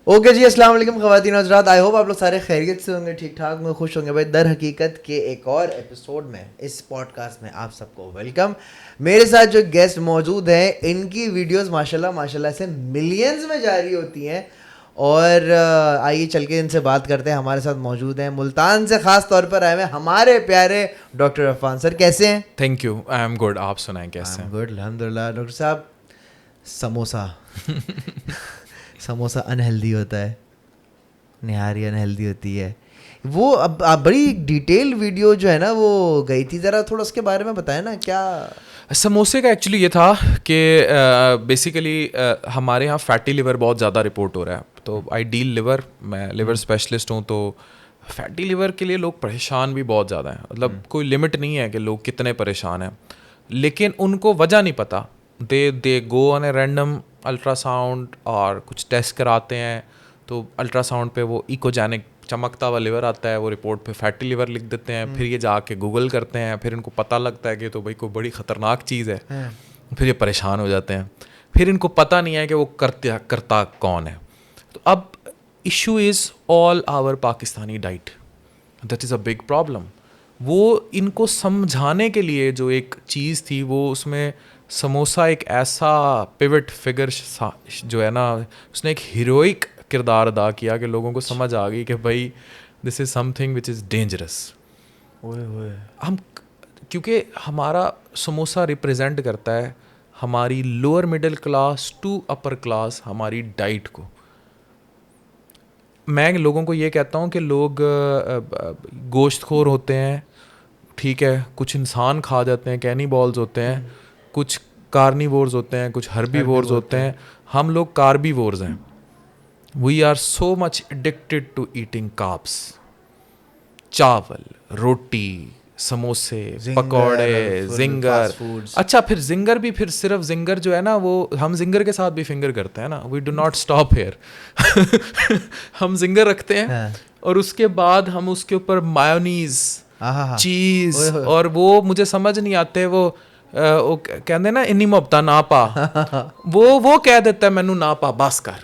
Okay जी, अस्सलाम वालेकुम ख़वातीन और हज़रात। आई होप आप लोग सारे खैरियत से होंगे, ठीक ठाक में खुश होंगे। भाई दर हकीकत के एक और एपिसोड में, इस पॉडकास्ट में आप सबको वेलकम। मेरे साथ जो गेस्ट मौजूद हैं, इनकी वीडियोस माशाल्लाह से मिलियंस में जारी होती हैं। और आइए चल के इनसे बात करते हैं। हमारे साथ मौजूद हैं मुल्तान से ख़ास तौर पर आए हुए हमारे प्यारे डॉक्टर अफान सर। कैसे हैं? Thank you, I am good. आप सुनाएं कैसे हैं? गुड अल्हम्दुलिल्लाह। डॉक्टर साहब, समोसा समोसा अनहेल्दी होता है, निहारी अनहेल्दी होती है। वो अब आप बड़ी डिटेल वीडियो जो है ना वो गई थी, ज़रा थोड़ा उसके बारे में बताएं ना। क्या समोसे का एक्चुअली ये था कि बेसिकली हमारे यहाँ फैटी लिवर बहुत ज़्यादा रिपोर्ट हो रहा है। तो आई डील लिवर, मैं लिवर स्पेशलिस्ट हूँ। तो फैटी लिवर के लिए लोग परेशान भी बहुत ज़्यादा हैं। मतलब कोई लिमिट नहीं है कि लोग कितने परेशान हैं, लेकिन उनको वजह नहीं पता। They go on a random ultrasound और कुछ टेस्ट कराते हैं। तो अल्ट्रासाउंड पे वो इकोजेनिक चमकता हुआ लिवर आता है, वो रिपोर्ट पे फैटी लिवर लिख देते हैं। फिर ये जाके गूगल करते हैं, फिर इनको पता लगता है कि तो भाई कोई बड़ी ख़तरनाक चीज़ है। फिर ये परेशान हो जाते हैं। फिर इनको पता नहीं है कि वो करता कौन है। तो अब issue is all our Pakistani diet, that is a big problem. वो इनको समझाने के लिए जो एक चीज़ थी, वो उसमें समोसा एक ऐसा पिवट फिगर जो है ना, उसने एक हीरोइक किरदार अदा किया कि लोगों को समझ आ गई कि भाई this is something which is dangerous. हम क्योंकि हमारा समोसा रिप्रेजेंट करता है हमारी lower middle class to upper class हमारी डाइट को। मैं लोगों को ये कहता हूँ कि लोग गोश्तखोर होते हैं, ठीक है, कुछ इंसान खा जाते हैं, कैनीबॉल्स होते हैं, कुछ कार्निवोर्स होते हैं, कुछ हर्बीवोर्स होते हैं। हम लोग कार्बीवोर्स हैं। We are so much addicted to eating carbs, चावल, रोटी, समोसे, पकौड़े, जिंगर। अच्छा, फिर जिंगर भी, फिर सिर्फ जिंगर जो है ना, वो हम जिंगर के साथ भी फिंगर करते हैं ना। We do not stop here. हम जिंगर रखते हैं और उसके बाद हम उसके ऊपर मायोनीज, चीज, और वो मुझे समझ नहीं आते। वो कहते ना इन्नी मोहब्बत ना पा, वो कह देता है मैनू ना पा बस कर।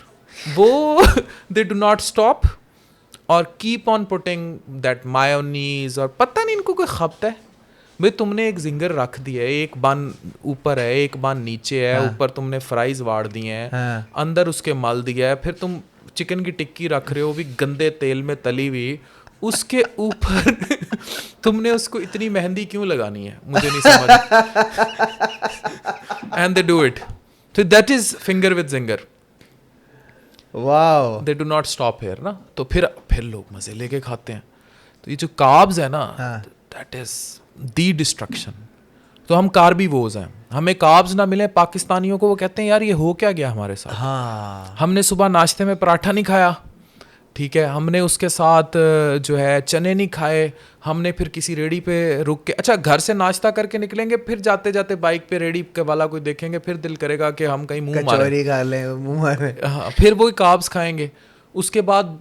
वो दे डू नॉट स्टॉप और keep on putting that mayonnaise. और पता नहीं इनको कोई खपत है। भाई तुमने एक जिंगर रख दिया है, एक बन ऊपर है, एक बन नीचे है। ऊपर तुमने फ्राइज वाड़ दिए हैं, अंदर उसके मल दिया है। फिर तुम चिकन की टिक्की रख रहे हो, भी गंदे तेल में तली हुई, उसके ऊपर तुमने उसको इतनी मेहंदी क्यों लगानी है, मुझे नहीं समझ। And they do it. तो that is finger with ginger. Wow, they do not stop here ना। तो फिर लोग मजे लेके खाते हैं। तो ये जो कार्ब्स है ना, दैट इज दी डिस्ट्रक्शन। तो हम कार्बीवोर्स हैं। हमें कार्ब्स ना मिले पाकिस्तानियों को, वो कहते हैं यार ये हो क्या गया हमारे साथ। हमने सुबह नाश्ते में पराठा नहीं खाया, ठीक है, हमने उसके साथ जो है चने नहीं खाए, हमने फिर किसी रेडी पे रुक के, अच्छा घर से नाश्ता करके निकलेंगे, फिर जाते जाते बाइक पे रेडी के वाला कोई देखेंगे, फिर दिल करेगा कि हम कहीं मुंह मारे, हाँ, फिर वही कार्ब्स खाएंगे। उसके बाद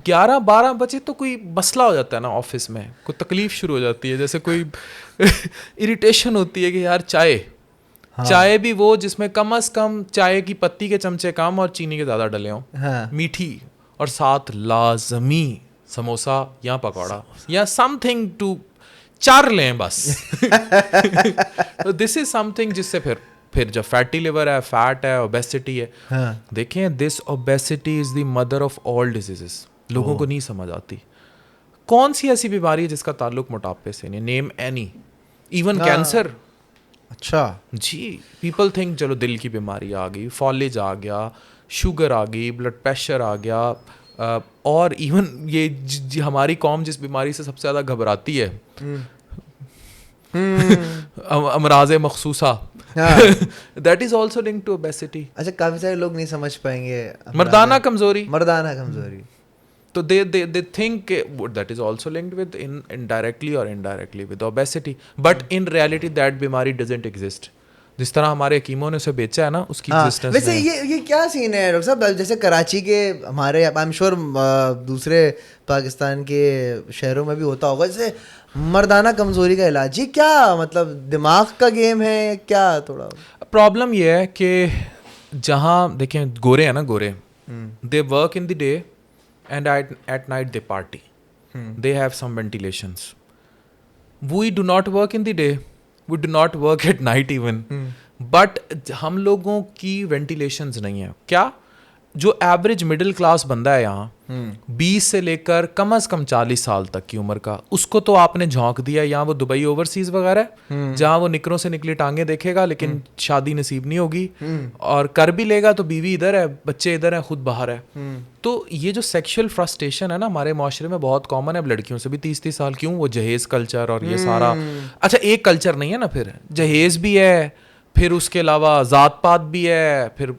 11-12 बजे तो कोई मसला हो जाता है ना ऑफिस में, कोई तकलीफ शुरू हो जाती है, जैसे कोई इरिटेशन होती है कि यार चाय भी वो जिसमें कम से कम चाय की पत्ती के चमचे कम और चीनी के ज़्यादा डले हों, मीठी, और साथ लाजमी समोसा या पकौड़ा या समथिंग टू चार लें बस। तो दिस इज समथिंग जिससे फिर जो फैटी लिवर है, फैट है, ओबेसिटी है। देखें, this obesity is the mother of all diseases. लोगों को नहीं समझ आती कौन सी ऐसी बीमारी है जिसका ताल्लुक मोटापे से नहीं। Name any, even cancer. अच्छा जी, पीपल थिंक चलो दिल की बीमारी आ गई, फॉलेज आ गया, शुगर आ गई, ब्लड प्रेशर आ गया, और इवन ये हमारी कौम जिस बीमारी से सबसे ज़्यादा घबराती है, अमराज़ मखसूसा, that is also linked to obesity. अच्छा, काफ़ी सारे लोग नहीं समझ पाएंगे। मर्दाना कमज़ोरी। तो they think that is also linked with indirectly or indirectly with obesity, but in reality that बीमारी doesn't exist। जिस तरह हमारे हकीमों ने उसे बेचा है ना, उसकी एग्जिस्टेंस वैसे ये क्या सीन है डॉक्टर साहब? जैसे कराची के हमारे, आई एम श्योर दूसरे पाकिस्तान के शहरों में भी होता होगा, जैसे मर्दाना कमज़ोरी का इलाज। ये क्या मतलब दिमाग का गेम है क्या? थोड़ा प्रॉब्लम ये है कि जहाँ देखें गोरे हैं ना, गोरे they work in the day and at night they party. They have some ventilations. We do not work in the day, we do not work at night even. But हम लोगों की ventilations नहीं है. क्या जो एवरेज मिडिल क्लास बंदा है यहाँ 20 से लेकर कम से कम 40 साल तक की उम्र का, उसको तो आपने झोंक दिया यहाँ वो दुबई ओवरसीज वगैरह जहाँ वो निकरों से निकली टांगे देखेगा लेकिन शादी नसीब नहीं होगी, और कर भी लेगा तो बीवी इधर है, बच्चे इधर हैं, खुद बाहर है. तो ये जो सेक्सुअल फ्रस्ट्रेशन है ना हमारे माशरे में बहुत कॉमन है. अब लड़कियों से भी 30-30 साल क्यों, वो जहेज कल्चर और ये सारा. अच्छा एक कल्चर नहीं है ना, फिर जहेज भी है, फिर उसके अलावा जात पात भी है, फिर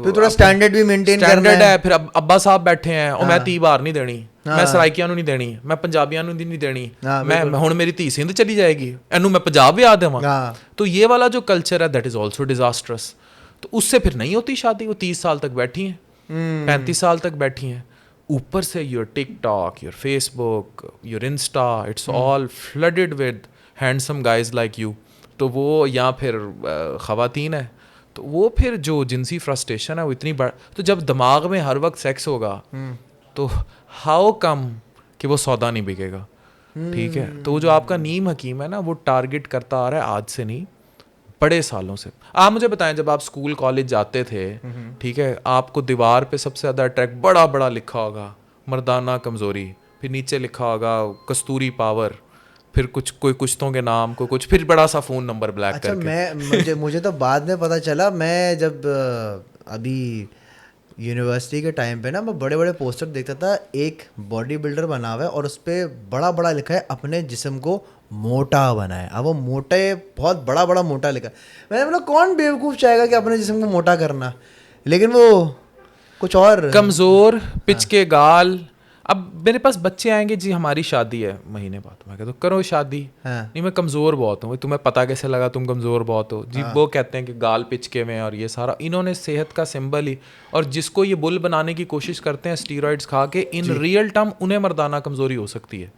थोड़ा स्टैंडर्ड भी मेंटेन करना है. फिर अब्बा साहब बैठे हैं और मैं 30 बार नहीं देनी, मैं सराइकियां नहीं देनी, मैं पंजाबियां नहीं देनी, मैं हुण मेरी धी सिंध चली जाएगी, एनू मैं पंजाब भी आ देवां. तो ये वाला जो कल्चर है दैट इज ऑल्सो डिजास्ट्रस. तो उससे फिर नहीं होती शादी. वो 30 साल तक बैठी हैं, 35 साल तक बैठी हैं. ऊपर से your TikTok, your Facebook, your Insta, it's all flooded with handsome guys like you. तो वो या फिर ख़वातीन है, तो वो फिर जो जिनसी फ्रस्ट्रेशन है वो इतनी बड़ा. तो जब दिमाग में हर वक्त सेक्स होगा तो हाउ कम कि वो सौदा नहीं बिकेगा. ठीक है, तो वो जो आपका नीम हकीम है ना वो टारगेट करता आ रहा है आज से नहीं, बड़े सालों से. आप मुझे बताएं, जब आप स्कूल कॉलेज जाते थे, ठीक है, आपको दीवार पे सबसे ज़्यादा अट्रैक्ट बड़ा बड़ा लिखा होगा मर्दाना कमज़ोरी, फिर नीचे लिखा होगा कस्तूरी पावर, फिर कोई कुश्तों के नाम को कुछ, फिर बड़ा सा फ़ोन नंबर ब्लैक करके. मुझे तो बाद में पता चला. मैं जब अभी यूनिवर्सिटी के टाइम पे ना मैं बड़े बड़े पोस्टर देखता था, एक बॉडी बिल्डर बना हुआ है और उस पर बड़ा बड़ा लिखा है अपने जिस्म को मोटा बनाए. अब वो मोटे बहुत बड़ा बड़ा मोटा लिखा. मैंने बोला कौन बेवकूफ़ चाहेगा कि अपने जिस्म को मोटा करना, लेकिन वो कुछ और कमज़ोर पिच के गाल. अब मेरे पास बच्चे आएंगे, जी हमारी शादी है महीने बाद, मैं कहता हूँ करो शादी. नहीं मैं कमज़ोर बहुत हूँ. तुम्हें पता कैसे लगा तुम कमज़ोर बहुत हो? जी वो कहते हैं कि गाल पिचके में और ये सारा. इन्होंने सेहत का सिंबल ही, और जिसको ये बुल बनाने की कोशिश करते हैं स्टीरॉइड्स खा के, इन रियल टर्म उन्हें मर्दाना कमज़ोरी हो सकती है,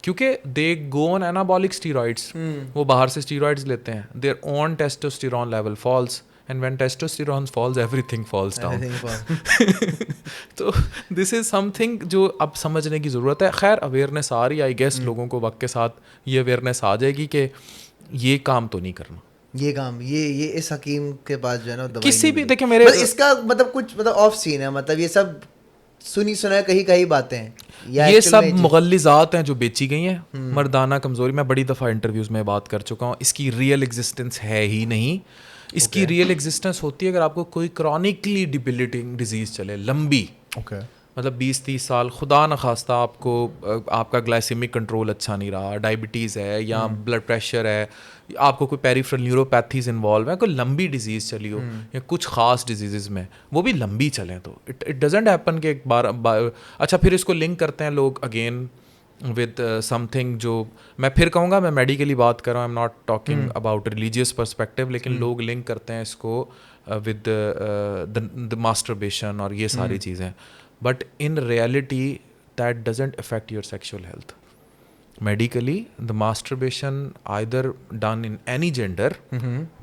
क्योंकि they go on anabolic steroids. वो बाहर से स्टीरॉइड्स लेते हैं, their own testosterone level falls, and when testosterone falls everything falls down. तो this is something जो अब समझने की ज़रूरत है. खैर अवेयरनेस आ रही है, आई गेस लोगों को वक्त के साथ ये अवेयरनेस आ जाएगी कि ये काम तो नहीं करना. ये काम ये इस हकीम के पास जो है ना किसी भी देखिए मेरे इसका मतलब कुछ मतलब ऑफ सीन है, मतलब ये सब सुनी सुना कहीं बातें हैं, ये सब मुगल्लिज़ात हैं जो बेची गई हैं. मर्दाना कमज़ोरी मैं बड़ी दफ़ा इंटरव्यूज़ में बात कर चुका हूँ, इसकी रियल एग्जिस्टेंस है ही नहीं. इसकी रियल एग्जिस्टेंस होती है अगर आपको कोई क्रॉनिकली डिबिलिटिंग डिजीज़ चले, लंबी, मतलब 20-30 साल, खुदा न खास्ता आपको आपका ग्लाइसेमिक कंट्रोल अच्छा नहीं रहा, डायबिटीज़ है या ब्लड प्रेशर है, आपको कोई पेरिफेरल न्यूरोपैथीज इन्वॉल्व है, कोई लंबी डिजीज़ चली हो या कुछ ख़ास डिजीज़ में वो भी लंबी चलें, तो इट डजेंट हैपन कि एक बार. अच्छा फिर इसको लिंक करते हैं लोग अगेन विद समथिंग जो मैं फिर कहूँगा, मैं मेडिकली बात कर रहा हूँ, I am not talking about religious perspective, लेकिन लोग लिंक करते हैं इसको विद द मास्टरबेशन और ये सारी चीज़ें. But in reality that doesn't affect your sexual health. Medically the masturbation either done in any gender,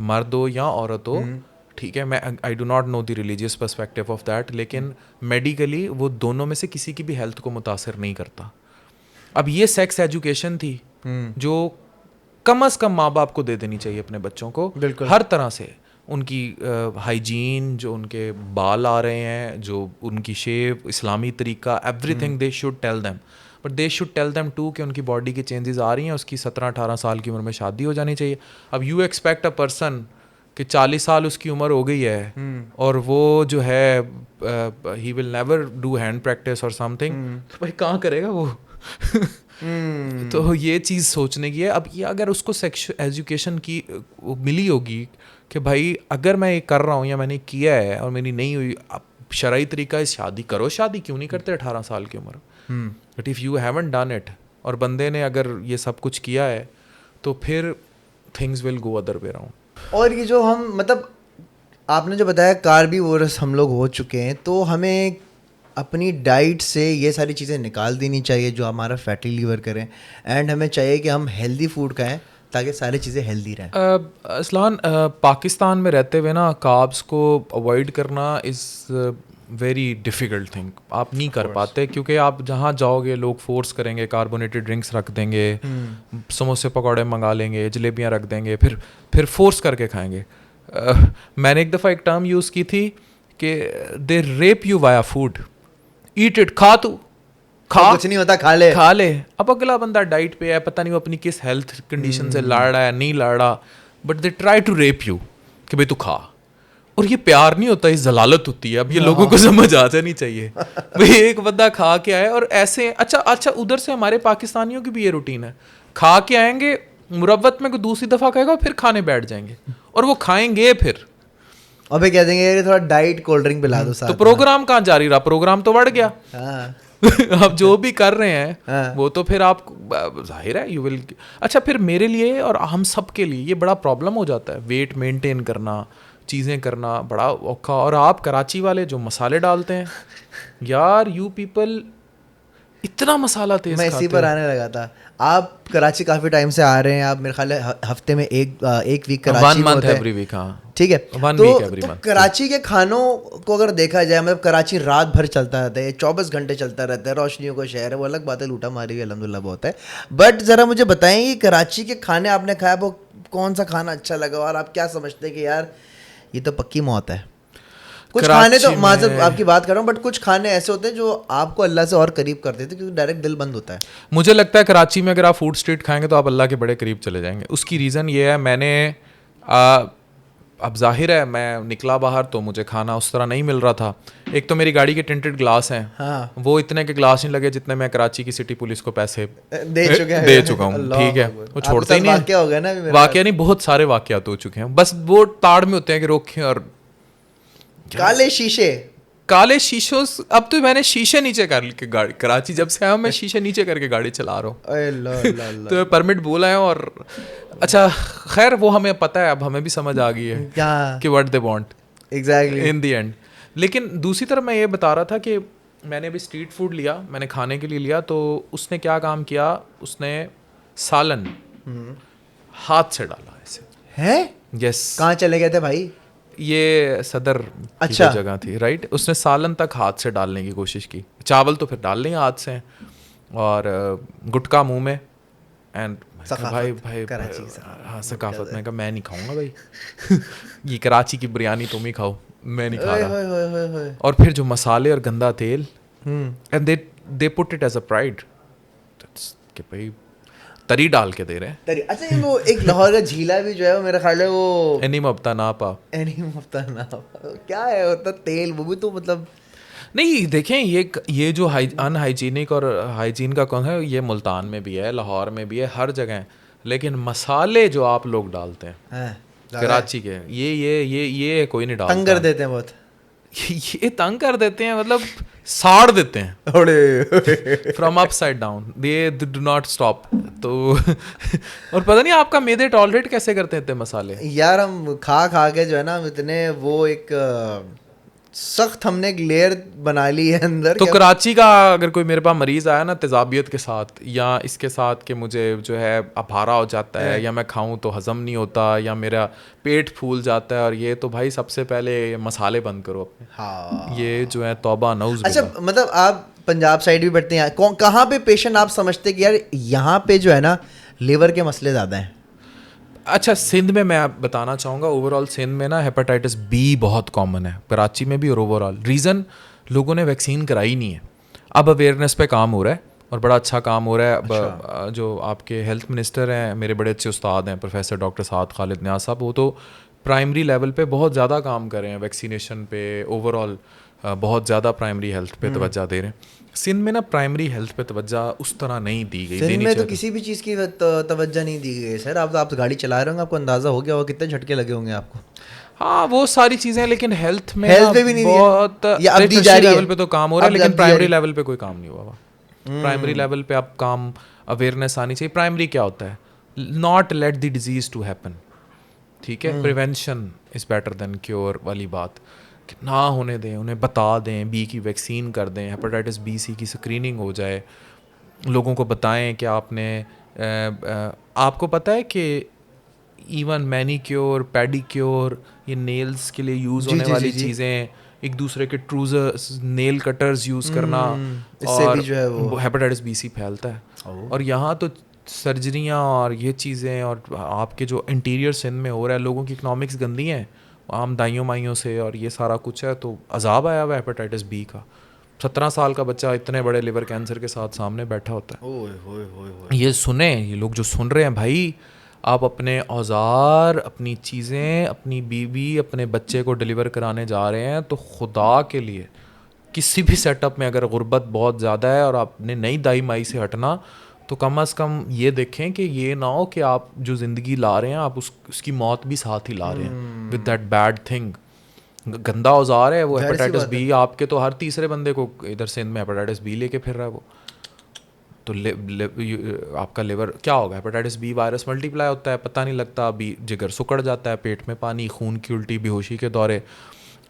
मर्द हो या औरत हो, ठीक है, मैं आई do not know the religious perspective of that, लेकिन मेडिकली वो दोनों में से किसी की भी हेल्थ को मुतासर नहीं करता. अब ये सेक्स एजुकेशन थी जो कम से कम माँ बाप को दे देनी चाहिए अपने बच्चों को, हर तरह से. उनकी हाइजीन, जो उनके बाल आ रहे हैं, जो उनकी शेव, इस्लामी तरीका, everything they should tell them. But they should tell them too कि उनकी बॉडी की चेंजेस आ रही हैं, उसकी 17-18 साल की उम्र में शादी हो जानी चाहिए. अब यू एक्सपेक्ट अ पर्सन कि 40 साल उसकी उम्र हो गई है और वो जो है he will never do hand practice और समथिंग, तो भाई कहाँ करेगा वो? तो ये चीज़ सोचने की है. अब ये अगर उसको सेक्सुअल एजुकेशन की मिली होगी कि भाई अगर मैं ये कर रहा हूँ या मैंने किया है और मेरी नहीं हुई, अब शरई तरीका है शादी करो, शादी क्यों नहीं करते 18 साल की उम्र. But if you haven't done it, और बंदे ने अगर ये सब कुछ किया है, तो फिर things will go other way around. और ये जो हम मतलब आपने जो बताया कार्निवोरस हम लोग हो चुके हैं, तो हमें अपनी डाइट से ये सारी चीज़ें निकाल देनी चाहिए जो हमारा फैटी लीवर करें, एंड हमें चाहिए कि हम हेल्दी फूड खाएं ताकि सारी चीज़ें हेल्दी रहें. असलान पाकिस्तान में रहते हुए ना कार्ब्स को अवॉइड करना इज़ वेरी डिफ़िकल्ट थिंग, आप नहीं कर पाते, क्योंकि आप जहाँ जाओगे लोग फोर्स करेंगे, कार्बोनेटेड ड्रिंक्स रख देंगे, समोसे पकौड़े मंगा लेंगे, जलेबियाँ रख देंगे, फिर फोर्स करके खाएंगे। मैंने एक दफ़ा एक टर्म यूज़ की थी कि they rape you via food, eat it, खा तू, खा, कुछ नहीं होता, खा ले। अब अगला बंदा डाइट पे है, पता नहीं वो अपनी किस हेल्थ कंडीशन से लड़ रहा है, नहीं लड़ रहा, but they try to rape you कि भाई तू खा। और ये प्यार नहीं होता, ये जलालत होती है। अब ये लोगों को समझ आ जानी चाहिए। भाई एक बंदा खा के आए और ऐसे, अच्छा उधर से हमारे पाकिस्तानियों की भी ये रूटीन है, खा के आएंगे, मुरव्वत में कोई दूसरी दफा खाएगा, फिर खाने बैठ जाएंगे, और वो खाएंगे फिर, और फिर कह देंगे थोड़ा डाइट कोल्ड ड्रिंक पिला दो साथ तो प्रोग्राम कहाँ जारी रहा, प्रोग्राम तो बढ़ गया। हाँ। आप जो भी कर रहे हैं हाँ। वो तो फिर आप, जाहिर है यू विल। अच्छा, फिर मेरे लिए और हम सब के लिए ये बड़ा प्रॉब्लम हो जाता है, वेट मेंटेन करना, चीज़ें करना बड़ा औखा। और आप कराची वाले जो मसाले डालते हैं यार, यू पीपल इतना मसाला तेज मैं इसी पर आने लगा था। आप कराची काफी टाइम से आ रहे हैं, आप मेरे ख्याल है हफ्ते में एक वीक कराची में होते हैं। एवरी वीक, हाँ ठीक है, 1 तो week every month। कराची के खानों को अगर देखा जाए, मतलब कराची रात भर चलता रहता है, 24 घंटे चलता रहता है, रोशनियों का शहर है, वो अलग बात है, लूटा मारी भी अल्हम्दुलिल्लाह बहुत है। बट ज़रा मुझे बताएं कि कराची के खाने आपने खाया, वो कौन सा खाना अच्छा लगा, और आप क्या समझते हैं कि यार ये तो पक्की मौत है। कुछ खाने तो माज़र आपकी बात कर रहा हूँ, बट कुछ खाने ऐसे होते हैं जो आपको अल्लाह से और करीब कर देते हैं, क्योंकि डायरेक्ट दिल बंद होता है। मुझे लगता है कराची में अगर आप फूड स्ट्रीट खाएंगे तो आप अल्लाह के बड़े करीब चले जाएंगे। उसकी रीज़न ये है, मैंने अब जाहिर है मैं निकला बाहर तो मुझे खाना उस तरह नहीं मिल रहा था। एक तो मेरी गाड़ी के टिंटेड ग्लास हैं, हाँ। वो इतने के ग्लास नहीं लगे जितने मैं कराची की सिटी पुलिस को पैसे दे चुका हूँ। ठीक है, वो छोड़ते ही नहीं। वाकया हो गया ना, वाकया नहीं, बहुत सारे वाकयात हो चुके हैं, बस वो ताड़ में होते हैं कि रोकें। और काले शीशों, अब तो मैंने शीशे नीचे कर के गाड़ी, कराची जब से आया मैं शीशे नीचे करके गाड़ी चला रहा हूँ। तो परमिट बोला है। और अच्छा खैर वो हमें पता है, अब हमें भी समझ आ गई है कि what they want exactly in the end. लेकिन दूसरी तरफ मैं ये बता रहा था कि मैंने अभी स्ट्रीट फूड लिया, मैंने खाने के लिए लिया, तो उसने क्या काम किया, उसने सालन हाथ से डाला ऐसे है। यस। कहाँ चले गए थे भाई? ये सदर की जो जगह थी, राइट, उसने सालन तक हाथ से डालने की कोशिश की, चावल तो फिर डाल लेंगे हाथ से, और गुटका मुंह में, एंड भाई हाँ सकाफत। मैं कहा मैं नहीं खाऊंगा भाई ये कराची की बिरयानी तुम ही खाओ, मैं नहीं खा रहा। और फिर जो मसाले और गंदा तेल, and they put it as a pride कि भाई तरी डाल के दे रहे हैं। अच्छा, ये वो एक लाहौर का झीला भी जो है, वो मेरा ख्याल है वो एनी मफ्ता ना पा, क्या है होता तेल, वो भी तो मतलब नहीं। देखें ये जो अनहाइजीनिक और हाइजीन का कौन है, ये मुल्तान में भी है, लाहौर में भी है, हर जगह है। लेकिन मसाले जो आप लोग डालते हैं कराची के, ये कोई नहीं डालता। तंग कर देते हैं बहुत। ये तंग कर देते हैं, मतलब साड़ देते हैं from upside down, they do not stop. तो और पता नहीं आपका मैदे टॉलरेट कैसे करते हैं इतने मसाले यार। हम खा के जो है ना, इतने वो एक सख्त हमने एक लेयर बना ली है अंदर। तो कराची का अगर कोई मेरे पास मरीज आया ना तेजाबियत के साथ, या इसके साथ कि मुझे जो है अभारा हो जाता है, या मैं खाऊं तो हजम नहीं होता, या मेरा पेट फूल जाता है, और ये तो भाई सबसे पहले मसाले बंद करो अपने। हाँ। ये जो है तौबा नौज। अच्छा, मतलब आप पंजाब साइड भी बैठते हैं, कहाँ पे पेशेंट आप समझते कि यार यहाँ पे जो है ना लीवर के मसले ज़्यादा हैं? अच्छा, सिंध में मैं बताना चाहूँगा, ओवरऑल सिंध में ना हेपेटाइटिस बी बहुत कॉमन है, कराची में भी और ओवरऑल। रीज़न, लोगों ने वैक्सीन कराई नहीं है। अब अवेयरनेस पे काम हो रहा है, और बड़ा अच्छा काम हो रहा है। अब जो आपके हेल्थ मिनिस्टर हैं, मेरे बड़े अच्छे उस्ताद हैं, प्रोफेसर डॉक्टर साद खालिद न्याज साहब, वो तो प्राइमरी लेवल पे बहुत ज़्यादा काम कर रहे हैं, वैक्सीनेशन पे, ओवरऑल बहुत ज़्यादा प्राइमरी हेल्थ पे तवज्जो दे रहे हैं। सिंध में ना प्राइमरी हेल्थ पे तवज्जो उस तरह नहीं दी गई। सिंध में तो किसी भी चीज़ की तवज्जो नहीं दी गई सर। आप गाड़ी चला रहे होंगे, आपको अंदाज़ा हो गया होगा कितने झटके लगे होंगे आपको। हाँ, वो सारी चीज़ें, लेकिन हेल्थ में पे भी नहीं बहुत लेवल पे तो काम हो रहा है, लेकिन प्राइमरी लेवल पे कोई काम नहीं हुआ। प्राइमरी लेवल पे आप काम, अवेयरनेस आनी चाहिए। प्राइमरी क्या होता है? Not let the disease to happen, ठीक है। Prevention is better than cure वाली बात, कि ना होने दें, उन्हें बता दें, बी की वैक्सीन कर दें, हेपेटाइटिस बी सी की स्क्रीनिंग हो जाए, लोगों को बताएं कि आपको पता है कि इवन मैनीक्योर, पेडिक्योर, ये नेल्स के लिए यूज़ होने वाली चीज़ें, एक दूसरे के ट्रूजर्स नेल कटर्स यूज़ करना, इससे और भी जो है वो हेपेटाइटिस बी सी फैलता है। और यहाँ तो सर्जरियाँ और ये चीज़ें, और आपके जो इंटीरियर सिंध में हो रहा है, लोगों की इकनॉमिक्स गंदी हैं आम दाइयों माइयों से, और ये सारा कुछ है। तो अजाब आया हुआ है हेपेटाइटिस बी का। 17 साल का बच्चा इतने बड़े लिवर कैंसर के साथ सामने बैठा होता है। ओए होए होए होए। ये सुने, ये लोग जो सुन रहे हैं भाई, आप अपने औजार, अपनी चीज़ें, अपनी बीवी, अपने बच्चे को डिलीवर कराने जा रहे हैं, तो खुदा के लिए किसी भी सेटअप में अगर गुर्बत बहुत ज़्यादा है और आपने नई दाई माई से हटना, तो कम से कम ये देखें कि ये ना हो कि आप जो ज़िंदगी ला रहे हैं आप उसकी मौत भी साथ ही ला रहे हैं विद दैट बैड थिंग। गंदा औजार है वो जाहिर सी हेपेटाइटिस बात है। बी। आपके तो हर तीसरे बंदे को इधर सिंध में हेपेटाइटिस बी लेके फिर रहा है वो। तो आपका लिवर क्या होगा, हेपेटाइटिस बी वायरस मल्टीप्लाई होता है, पता नहीं लगता, अभी जिगर सुकड़ जाता है, पेट में पानी, खून की उल्टी, बेहोशी के दौरे।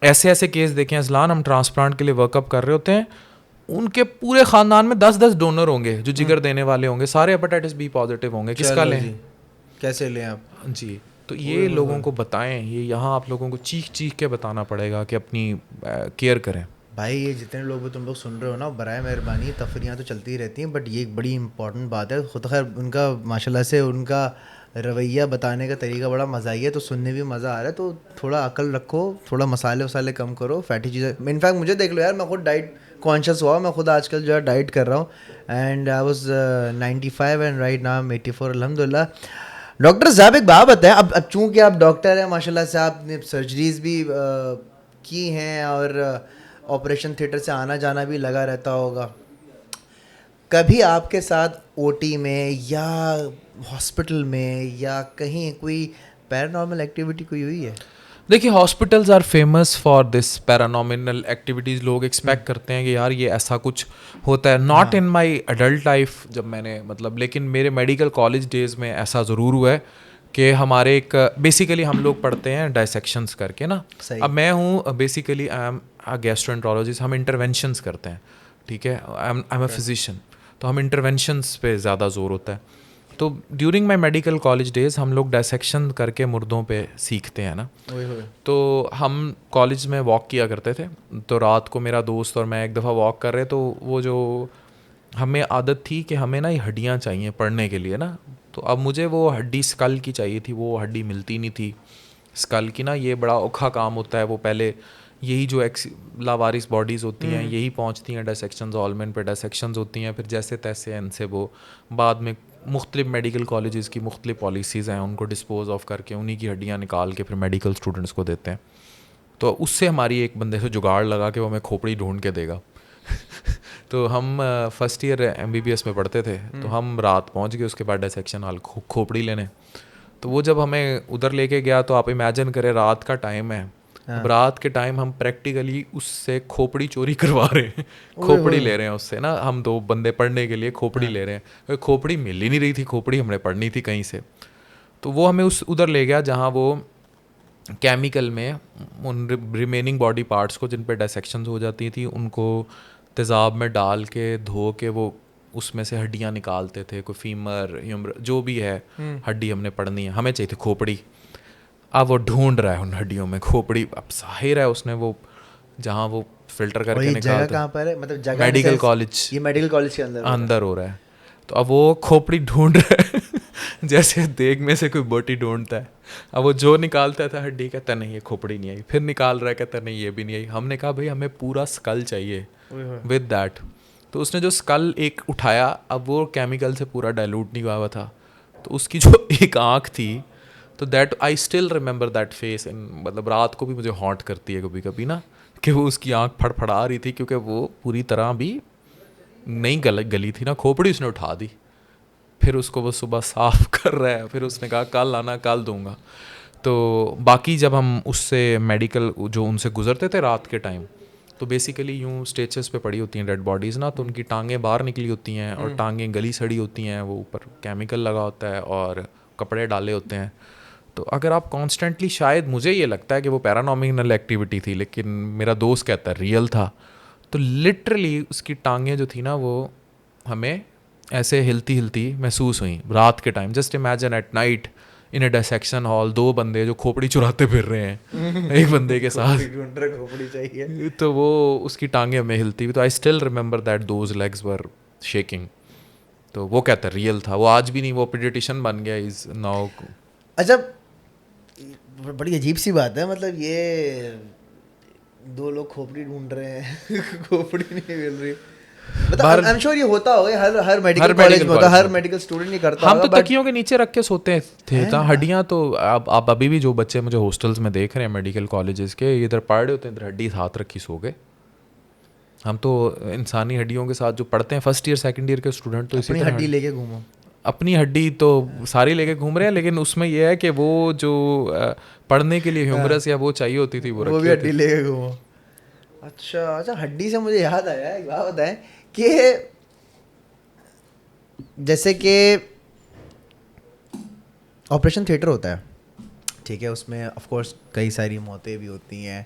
ऐसे ऐसे केस देखें अजलान, हम ट्रांसप्लांट के लिए वर्कअप कर रहे होते हैं, उनके पूरे ख़ानदान में 10-10 डोनर होंगे जो जिगर देने वाले होंगे, सारे हेपेटाइटिस बी पॉजिटिव होंगे। किसका चलो लें जी, कैसे लें आप? जी? तो ये लोगों को बताएं, ये यहाँ आप लोगों को चीख चीख के बताना पड़ेगा कि अपनी केयर करें। भाई ये जितने लोग भी तुम लोग सुन रहे हो ना, बराए मेहरबानी, तफरियाँ तो चलती ही रहती हैं, बट ये एक बड़ी इंपॉर्टेंट बात है। खुद खैर उनका माशाल्लाह से उनका रवैया बताने का तरीका बड़ा मज़ा ही है, तो सुनने भी मज़ा आ रहा है। तो थोड़ा अकल रखो, थोड़ा मसाले वसाले कम करो, फैटी चीज़ें। इनफैक्ट मुझे देख लो यार, मैं खुद डाइट कॉन्शियस हुआ, मैं खुद आजकल जो है डाइट कर रहा हूँ। And I was 95 and right now I am 84 अल्हम्दुलिल्लाह। डॉक्टर साहब एक बात बताएं, अब चूँकि आप डॉक्टर हैं माशाल्लाह से, आपने सर्जरीज भी की हैं और ऑपरेशन थिएटर से आना जाना भी लगा रहता होगा। कभी आपके साथ ओटी में या हॉस्पिटल में या कहीं कोई पैरानॉर्मल एक्टिविटी कोई हुई है? देखिए, hospitals are famous for this paranormal activities. लोग एक्सपेक्ट करते हैं कि यार ये ऐसा कुछ होता है। Not in my adult life जब मैंने मतलब, लेकिन मेरे मेडिकल कॉलेज डेज़ में ऐसा ज़रूर हुआ है कि हमारे एक बेसिकली हम लोग पढ़ते हैं डायसेक्शंस करके ना। सही। अब मैं हूँ basically I am a gastroenterologist, हम इंटरवेंशंस करते हैं, ठीक है। आई एम अ फिजिशियन, तो हम इंटरवेंशंस पे ज़्यादा जोर होता है। तो during my medical college days हम लोग डायसेक्शन करके मुर्दों पे सीखते हैं ना। तो हम कॉलेज में वॉक किया करते थे, तो रात को मेरा दोस्त और मैं एक दफ़ा वॉक कर रहे, तो वो जो हमें आदत थी कि हमें ना ये हड्डियाँ चाहिए पढ़ने के लिए ना, तो अब मुझे वो हड्डी स्कल की चाहिए थी, वो हड्डी मिलती नहीं थी स्कल की ना। ये बड़ा औखा काम होता है, वो पहले यही जो लावारिस बॉडीज़ होती हैं यही पहुंचती हैं डायसेक्शंस ऑलमेन पे, डायसेक्शंस होती हैं, फिर जैसे तैसे इनसे वो बाद में मुख्तलिफ मेडिकल कॉलेजेस की मुख्तलिफ पॉलिसीज़ हैं, उनको डिस्पोज ऑफ करके उन्हीं की हड्डियाँ निकाल के फिर मेडिकल स्टूडेंट्स को देते हैं। तो उससे हमारी एक बंदे से जुगाड़ लगा कि वो हमें खोपड़ी ढूंढ के देगा। तो हम फर्स्ट ईयर MBBS में पढ़ते थे, तो हम रात पहुंच गए उसके बाद डायसेक्शन हाल खोपड़ी लेने। तो वो जब हमें उधर लेके गया, तो आप इमेजिन करें रात का टाइम है, अब रात के टाइम हम प्रैक्टिकली उससे खोपड़ी चोरी करवा रहे हैं, खोपड़ी ले रहे हैं उससे ना। हम 2 बंदे पढ़ने के लिए खोपड़ी ले रहे हैं, खोपड़ी मिल ही नहीं रही थी, खोपड़ी हमने पढ़नी थी कहीं से। तो वो हमें उधर ले गया जहाँ वो केमिकल में उन रिमेनिंग बॉडी पार्ट्स को जिन पे डायसेक्शंस हो जाती थी उनको तेज़ाब में डाल के धो के वो उसमें से हड्डियाँ निकालते थे, कोई फीमर ह्यूमर जो भी है हड्डी हमने पढ़नी है, हमें चाहिए थी खोपड़ी। अब वो ढूंढ रहा है उन हड्डियों में खोपड़ी। अब जाहिर है उसने वो जहाँ वो फिल्टर करके जगह निकालते, कहाँ पर है, मतलब जगह मेडिकल कॉलेज, ये मेडिकल कॉलेज के अंदर हो रहा है। तो अब वो खोपड़ी ढूंढ रहा है जैसे देग में से कोई बोटी ढूंढता है। अब वो जो निकालता था हड्डी, कहता नहीं ये खोपड़ी नहीं आई, फिर निकाल रहा है, कहता नहीं ये भी नहीं आई। हमने कहा भाई हमें पूरा स्कल चाहिए विद दैट। तो उसने जो स्कल एक उठाया, अब वो केमिकल से पूरा डाइल्यूट नहीं हुआ था, तो उसकी जो एक आँख थी, तो that I still remember that face. मतलब रात को भी मुझे हॉन्ट करती है कभी कभी ना, कि वो उसकी आँख फड़फड़ा रही थी, क्योंकि वो पूरी तरह भी नहीं गली थी ना, खोपड़ी उसने उठा दी। फिर उसको वो सुबह साफ कर रहा है, फिर उसने कहा कल आना, कल दूंगा। तो बाकी जब हम उससे मेडिकल जो उनसे गुजरते थे रात के टाइम, तो बेसिकली यूँ स्टेचेस पे पड़ी होती हैं डेड बॉडीज़ ना, तो उनकी टांगें बाहर निकली होती हैं और टांगें गली सड़ी होती हैं, वो ऊपर केमिकल लगा होता है और कपड़े डाले होते हैं। तो अगर आप कॉन्स्टेंटली, शायद मुझे ये लगता है कि वो पैरानॉमिनल एक्टिविटी थी, लेकिन मेरा दोस्त कहता है रियल था। तो लिटरली उसकी टांगें जो थी ना, वो हमें ऐसे हिलती हिलती महसूस हुई रात के time. Just imagine at night in a dissection hall 2 बंदे जो खोपड़ी चुराते फिर रहे हैं एक बंदे के साथ, खोपड़ी चाहिए। तो वो उसकी टांगें हमें हिलती हुई, तो I still remember that those legs were shaking. तो वो कहता रियल था, वो आज भी नहीं, वो पीडियट्रिशियन बन गया, इज नाउ। अच्छा, बड़ी अजीब सी बात है, मतलब ये 2 लोग खोपड़ी ढूंढ रहे हैं खोपड़ी नहीं मिल रही। मतलब आई एम श्योर ये होता होगा, हर मेडिकल कॉलेज में होता, हर मेडिकल स्टूडेंट नहीं करता हम होगा, तो तकियों के नीचे रख के सोते थे, तो हड्डियां तो आप अभी भी जो बच्चे मुझे हॉस्टल्स में देख रहे हैं मेडिकल कॉलेजेस के, इधर पढ़ रहे होते हैं, इधर हड्डी हाथ रखी सो गए। हम तो इंसानी हड्डियों के साथ जो पढ़ते हैं फर्स्ट ईयर सेकंड ईयर के स्टूडेंट, तो इसी अपनी तरह हड्डी लेके घूमो। अपनी हड्डी तो सारी लेके घूम रहे हैं, लेकिन उसमें यह है कि वो जो पढ़ने के लिए ह्यूमरस या वो चाहिए होती थी, वो भी रखी हड्डी होती। लेके घूमो। अच्छा, हड्डी से मुझे याद आया, एक बात बताएं कि जैसे कि ऑपरेशन थिएटर होता है, ठीक है, उसमें ऑफ कोर्स कई सारी मौतें भी होती हैं,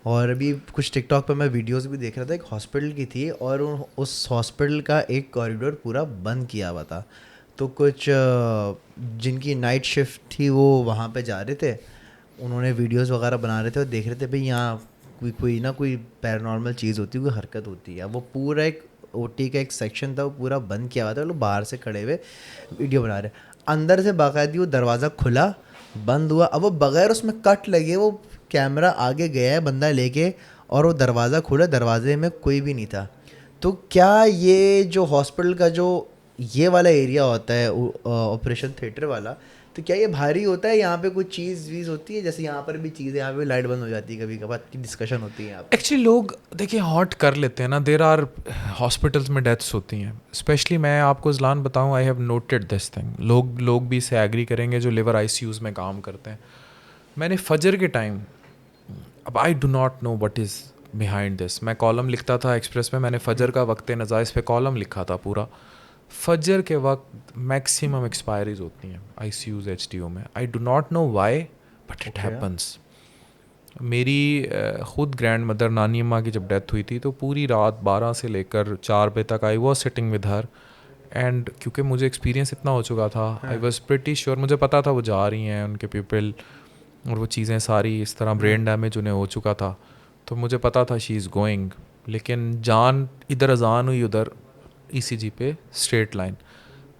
और अभी कुछ टिकटॉक पे मैं वीडियोस भी देख रहा था, एक हॉस्पिटल की थी और उस हॉस्पिटल का एक कॉरिडोर पूरा बंद किया हुआ था। तो कुछ जिनकी नाइट शिफ्ट थी वो वहाँ पे जा रहे थे, उन्होंने वीडियोस वगैरह बना रहे थे और देख रहे थे भाई यहाँ कोई पैरानॉर्मल चीज़ होती है, कोई हरकत होती है। वो पूरा एक ओटी का एक सेक्शन था, वो पूरा बंद किया हुआ था, लोग बाहर से खड़े हुए वीडियो बना रहे, अंदर से बाकायदे वो दरवाज़ा खुला बंद हुआ, अब वो बगैर उसमें कट लगे वो कैमरा आगे गया है बंदा लेके, और वो दरवाज़ा खुला, दरवाजे में कोई भी नहीं था। तो क्या ये जो हॉस्पिटल का जो ये वाला एरिया होता है ऑपरेशन थिएटर वाला, तो क्या ये भारी होता है, यहाँ पे कुछ चीज़ वीज़ होती है, जैसे यहाँ पर भी चीज़ें, यहाँ पे लाइट बंद हो जाती है कभी कभार की डिस्कशन होती है यहाँ पे? एक्चुअली लोग देखिए हॉट कर लेते हैं ना, देर आर हॉस्पिटल्स में डेथ्स होती हैं, स्पेशली मैं आपको इज़लान बताऊं, I have noted this thing, लोग भी इसे एग्री करेंगे जो लिवर आईसीयूज़ में काम करते हैं। मैंने फजर के टाइम, अब आई do not know what is behind this, मैं कॉलम लिखता था एक्सप्रेस में, मैंने फजर का वक्त नज़ाइस पे कॉलम लिखा था पूरा। फजर के वक्त मैक्सिमम एक्सपायरीज होती हैं आईसीयूज़ एचडीयू में, आई do not know why but it happens. मेरी ख़ुद ग्रैंड मदर नानी अम्मा की जब डेथ हुई थी, तो पूरी रात 12 से लेकर 4 बजे तक I was sitting with her, and क्योंकि मुझे एक्सपीरियंस इतना हो चुका था, आई वॉज प्रिटी श्योर, मुझे पता था वो जा रही हैं, उनके पीपल और वो चीज़ें सारी इस तरह, ब्रेन डैमेज उन्हें हो चुका था, तो मुझे पता था शी इज़ गोइंग, लेकिन जान इधर अजान हुई उधर ईसीजी पे स्ट्रेट लाइन।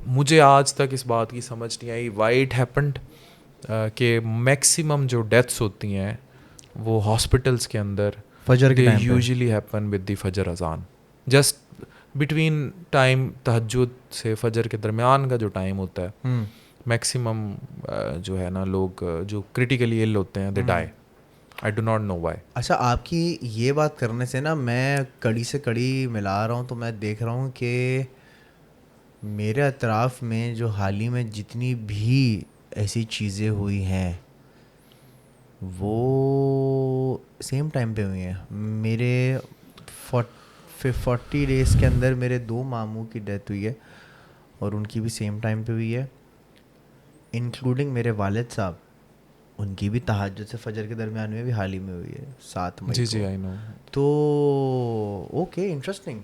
मुझे आज तक इस बात की समझ नहीं आई वाई इट हैपेंड, कि मैक्सिमम जो डेथ्स होती हैं वो हॉस्पिटल्स के अंदर फजर के टाइम पे यूजुअली हैपन विद द फजर अजान, जस्ट बिटवीन टाइम तहज्जुद से फजर के दरमियान का जो टाइम होता है, मैक्सिमम जो है ना, लोग जो क्रिटिकली इल होते हैं they die, I do not know why. अच्छा, आपकी ये बात करने से ना मैं कड़ी से कड़ी मिला रहा हूँ, तो मैं देख रहा हूँ कि मेरे अतराफ़ में जो हाल ही में जितनी भी ऐसी चीज़ें हुई हैं वो सेम टाइम पे हुई हैं। मेरे 40 डेज़ के अंदर मेरे 2 मामू की डेथ हुई है और उनकी भी सेम टाइम पे हुई है, इंक्लूडिंग मेरे वालिद साहब, उनकी भी तहज्जुद से फजर के दरमियान में भी हाल ही में हुई है 7 मई जी को। जी आई नो। तो ओके, इंटरेस्टिंग।